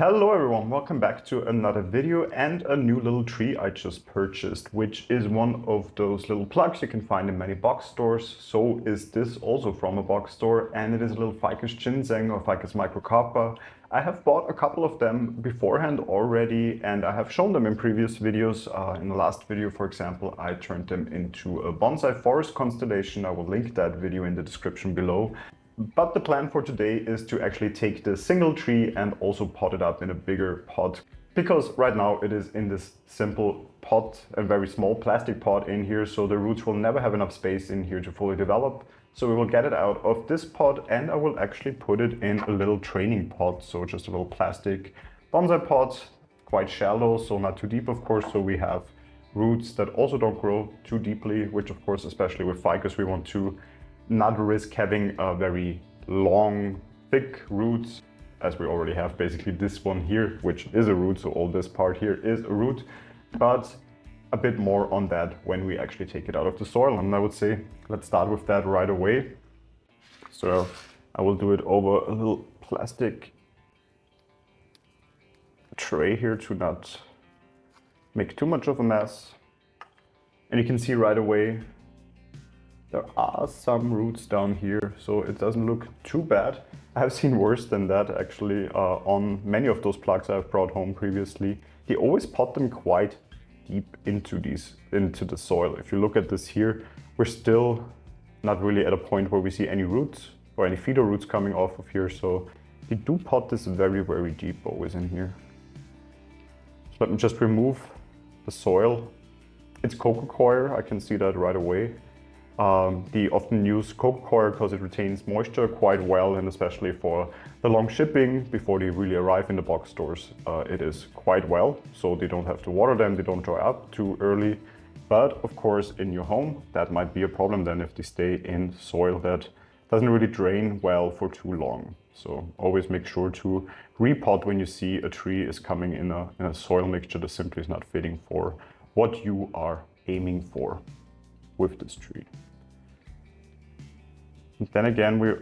Hello everyone, welcome back to another video and a new little tree I just purchased, which is one of those little plugs you can find in many box stores. So is this also from a box store, and it is a little Ficus ginseng or Ficus Microcarpa. I have bought a couple of them beforehand already, and I have shown them in previous videos. In the last video, for example, I turned them into a bonsai forest constellation. I will link that video in the description below. But the plan for today is to actually take the single tree and also pot it up in a bigger pot, because right now it is in this simple pot, a very small plastic pot in here, so the roots will never have enough space in here to fully develop. So we will get it out of this pot and I will actually put it in a little training pot, so just a little plastic bonsai pot, quite shallow, so not too deep of course, so we have roots that also don't grow too deeply, which of course, especially with ficus, we want to not risk having a very long, thick roots, as we already have basically this one here, which is a root, so all this part here is a root, but a bit more on that when we actually take it out of the soil. And I would say, let's start with that right away. So I will do it over a little plastic tray here to not make too much of a mess. And you can see right away, there are some roots down here, so it doesn't look too bad. I have seen worse than that actually on many of those plugs I've brought home previously. They always pot them quite deep into the soil. If you look at this here, we're still not really at a point where we see any roots or any feeder roots coming off of here, so they do pot this very, very deep always in here. So let me just remove the soil. It's coco coir, I can see that right away. They often use coco coir because it retains moisture quite well, and especially for the long shipping before they really arrive in the box stores, it is quite well, so they don't have to water them, they don't dry up too early. But of course in your home that might be a problem then if they stay in soil that doesn't really drain well for too long. So always make sure to repot when you see a tree is coming in a soil mixture that simply is not fitting for what you are aiming for with this tree. And then again, we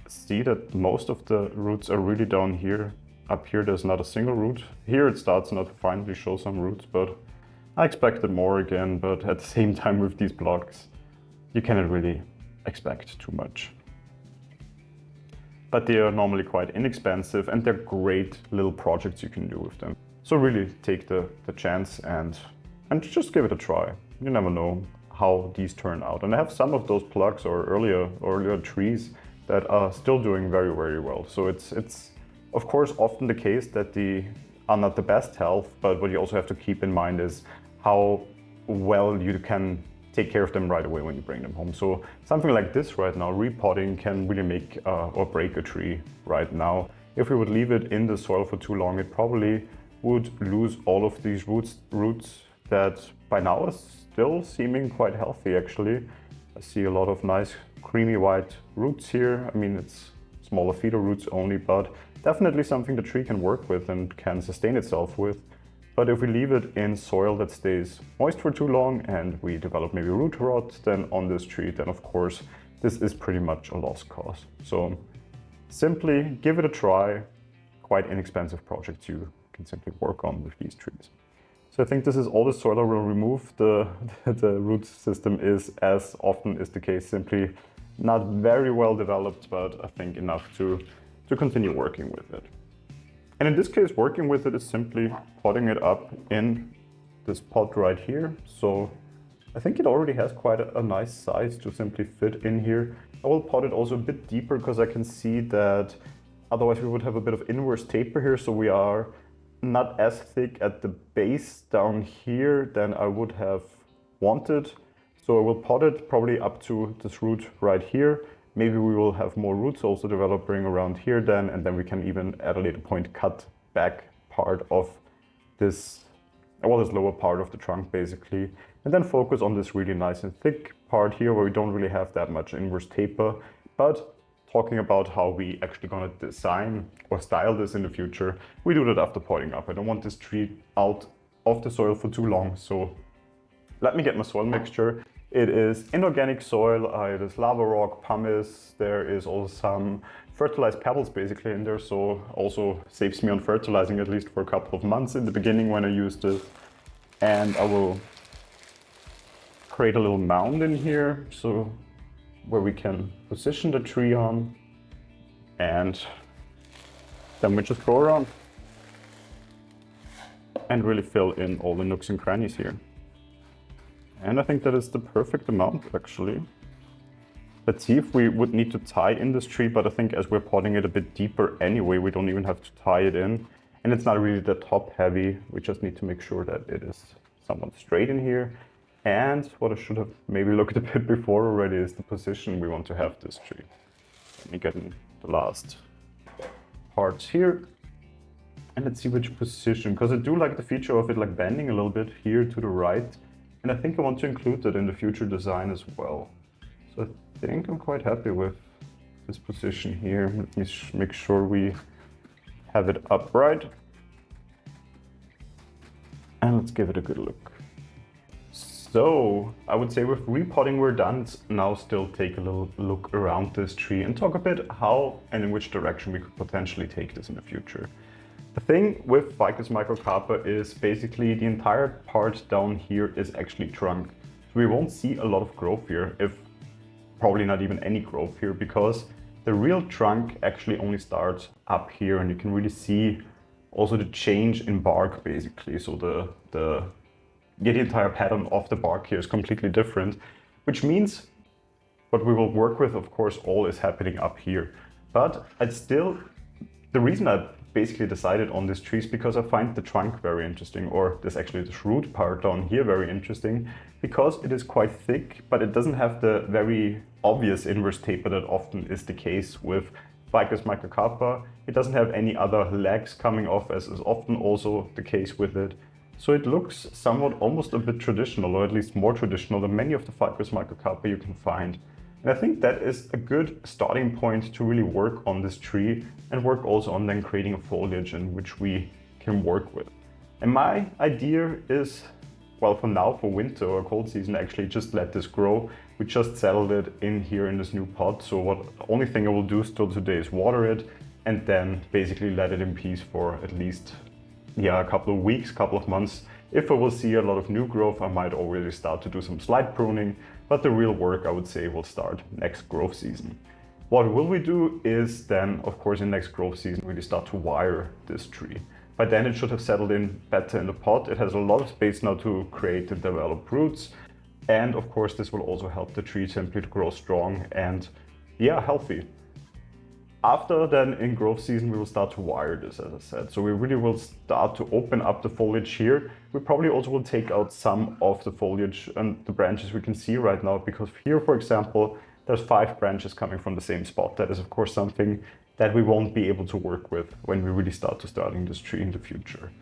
see that most of the roots are really down here. Up here, there's not a single root. Here it starts now to finally show some roots, but I expected more again. But at the same time with these blocks, you cannot really expect too much. But they are normally quite inexpensive and they're great little projects you can do with them. So really take the chance and just give it a try. You never know how these turn out. And I have some of those plugs or earlier trees that are still doing very, very well. So it's of course often the case that they are not the best health, but what you also have to keep in mind is how well you can take care of them right away when you bring them home. So something like this right now, repotting, can really make or break a tree right now. If we would leave it in the soil for too long, it probably would lose all of these roots that by now is still seeming quite healthy actually. I see a lot of nice creamy white roots here. I mean, it's smaller feeder roots only, but definitely something the tree can work with and can sustain itself with. But if we leave it in soil that stays moist for too long and we develop maybe root rot then on this tree, then of course this is pretty much a lost cause. So simply give it a try. Quite inexpensive project you can simply work on with these trees. So I think this is all the soil I will remove. The root system is, as often is the case, simply not very well developed, but I think enough to continue working with it. And in this case, working with it is simply potting it up in this pot right here. So I think it already has quite a nice size to simply fit in here. I will pot it also a bit deeper because I can see that otherwise we would have a bit of inverse taper here. So we are not as thick at the base down here than I would have wanted. So I will pot it probably up to this root right here. Maybe we will have more roots also developing around here then, and then we can even at a later point cut back part of this, well, this lower part of the trunk basically, and then focus on this really nice and thick part here where we don't really have that much inverse taper. But talking about how we actually gonna design or style this in the future, we do that after potting up. I don't want this tree out of the soil for too long, so let me get my soil mixture It is inorganic soil, it is lava rock, pumice, there is also some fertilized pebbles basically in there, so also saves me on fertilizing at least for a couple of months in the beginning when I use this. And I will create a little mound in here, so where we can position the tree on, and then we just go around and really fill in all the nooks and crannies here. And I think that is the perfect amount actually. Let's see if we would need to tie in this tree, but I think as we're potting it a bit deeper anyway, we don't even have to tie it in. And it's not really that top heavy, we just need to make sure that it is somewhat straight in here. And what I should have maybe looked a bit before already is the position we want to have this tree. Let me get in the last parts here. And let's see which position, because I do like the feature of it like bending a little bit here to the right. And I think I want to include that in the future design as well. So I think I'm quite happy with this position here. Let me make sure we have it upright. And let's give it a good look. So I would say with repotting we're done. Let's now still take a little look around this tree and talk a bit how and in which direction we could potentially take this in the future. The thing with Ficus Microcarpa is basically the entire part down here is actually trunk. So we won't see a lot of growth here, if probably not even any growth here, because the real trunk actually only starts up here, and you can really see also the change in bark basically. So the entire pattern of the bark here is completely different, which means what we will work with, of course, all is happening up here. But the reason I basically decided on this tree is because I find the trunk very interesting, or this actually this root part down here very interesting, because it is quite thick, but it doesn't have the very obvious inverse taper that often is the case with Ficus Microcarpa. It doesn't have any other legs coming off, as is often also the case with it. So it looks somewhat almost a bit traditional, or at least more traditional than many of the Ficus Microcarpa you can find. And I think that is a good starting point to really work on this tree and work also on then creating a foliage in which we can work with. And my idea is, well, for now, for winter or cold season, actually just let this grow. We just settled it in here in this new pot. So the only thing I will do still today is water it and then basically let it in peace for at least a couple of weeks, couple of months. If I will see a lot of new growth, I might already start to do some slight pruning, but the real work, I would say, will start next growth season. What will we do is then, of course, in next growth season, really start to wire this tree. By then it should have settled in better in the pot. It has a lot of space now to create and develop roots. And of course, this will also help the tree simply to grow strong and healthy. After then in growth season, we will start to wire this, as I said. So we really will start to open up the foliage here. We probably also will take out some of the foliage and the branches we can see right now, because here, for example, there's 5 branches coming from the same spot. That is, of course, something that we won't be able to work with when we really starting this tree in the future.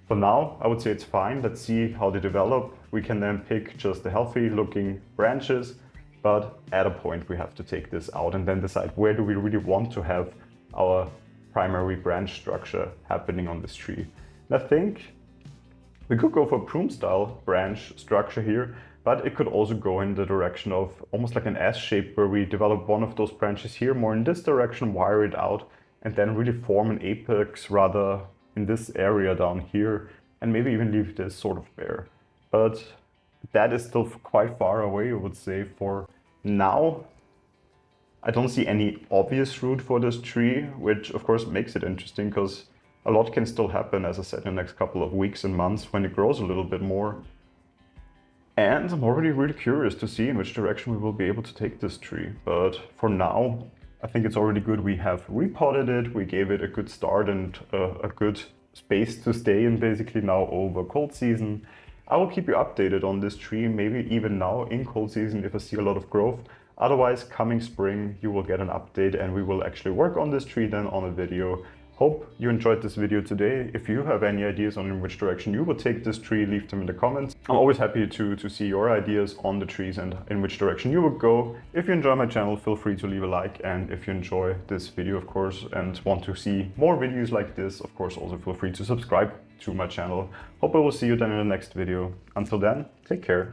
For now, I would say it's fine. Let's see how they develop. We can then pick just the healthy looking branches. But at a point we have to take this out and then decide where do we really want to have our primary branch structure happening on this tree. And I think we could go for a prune style branch structure here, but it could also go in the direction of almost like an S shape, where we develop one of those branches here more in this direction, wire it out, and then really form an apex rather in this area down here, and maybe even leave this sort of bare. But that is still quite far away, I would say. For now, I don't see any obvious route for this tree, which of course makes it interesting, because a lot can still happen, as I said, in the next couple of weeks and months when it grows a little bit more. And I'm already really curious to see in which direction we will be able to take this tree. But for now, I think it's already good. We have repotted it, we gave it a good start and a good space to stay in basically now over cold season. I will keep you updated on this tree, maybe even now in cold season if I see a lot of growth. Otherwise, coming spring, you will get an update and we will actually work on this tree then on a video. Hope you enjoyed this video today. If you have any ideas on in which direction you will take this tree, leave them in the comments. I'm always happy to see your ideas on the trees and in which direction you would go. If you enjoy my channel, feel free to leave a like. And if you enjoy this video, of course, and want to see more videos like this, of course, also feel free to subscribe to my channel. Hope I will see you then in the next video. Until then, take care.